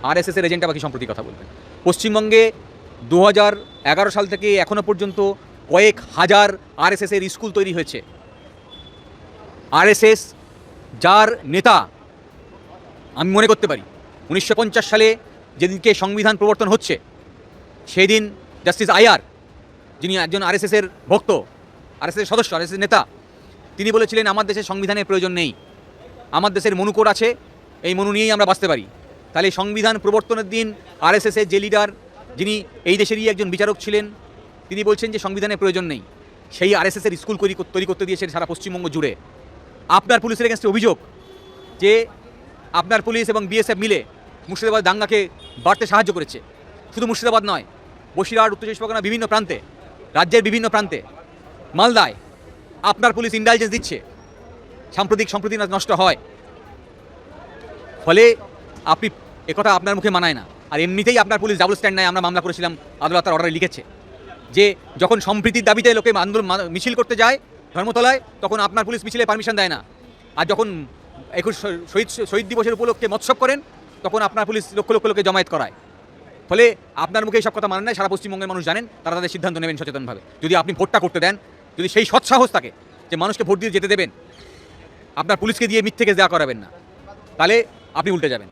আরএসএসের এজেন্টটা বাকি সম্প্রতি কথা বলবেন। পশ্চিমবঙ্গে 2011 সাল থেকে এখনও পর্যন্ত কয়েক হাজার আরএসএসের স্কুল তৈরি হয়েছে। আরএসএস যার নেতা আমি মনে করতে পারি 1950 সালে যেদিনকে সংবিধান প্রবর্তন হচ্ছে সেই দিন জাস্টিস আইয়ার, যিনি একজন আরএসএসের ভক্ত, আরএসএসের সদস্য, আরএসএসের নেতা, তিনি বলেছিলেন আমার দেশে সংবিধানের প্রয়োজন নেই, আমার দেশের মনুকোড আছে, এই মনু নিয়েই আমরা বাঁচতে পারি। তাহলে সংবিধান প্রবর্তনের দিন আরএসএসের যে লিডার, যিনি এই দেশেরই একজন বিচারক ছিলেন, তিনি বলছেন যে সংবিধানের প্রয়োজন নেই। সেই আরএসএসের স্কুল তৈরি করতে দিয়েছেন সারা পশ্চিমবঙ্গ জুড়ে। আপনার পুলিশের এগেন্স্টে অভিযোগ যে আপনার পুলিশ এবং বিএসএফ মিলে মুর্শিদাবাদ দাঙ্গাকে বাড়তে সাহায্য করেছে। শুধু মুর্শিদাবাদ নয়, বসিরহাট, উত্তর চব্বিশ পরগনা, বিভিন্ন প্রান্তে, রাজ্যের বিভিন্ন প্রান্তে, মালদায় আপনার পুলিশ ইন্টেলিজেন্স দিচ্ছে, সাম্প্রতিক সম্প্রতি নষ্ট হয়। ফলে আপনি একথা আপনার মুখে মানায় না। আর এমনিতেই আপনার পুলিশ ডাবল স্ট্যান্ড নেয়। আমরা মামলা করেছিলাম, আদালত তার অর্ডারে লিখেছে যে যখন সম্প্রীতির দাবিতে লোকে আন্দোলন মিছিল করতে যায় ধর্মতলায়, তখন আপনার পুলিশ মিছিলে পারমিশন দেয় না। আর যখন 21 শহীদ দিবসের উপলক্ষে মৎসব করেন, তখন আপনার পুলিশ লক্ষ লক্ষ লোকে জমায়েত করায়। ফলে আপনার মুখে এইসব কথা মানেন না। সারা পশ্চিমবঙ্গের মানুষ জানেন, তারা তাদের সিদ্ধান্ত নেবেন সচেতনভাবে। যদি আপনি ভোটটা করতে দেন, যদি সেই সৎসাহস থাকে যে মানুষকে ভোট দিয়ে যেতে দেবেন, আপনার পুলিশকে দিয়ে মিথ্যে কেস দেওয়া করাবেন না, তাহলে আপনি উল্টে যাবেন।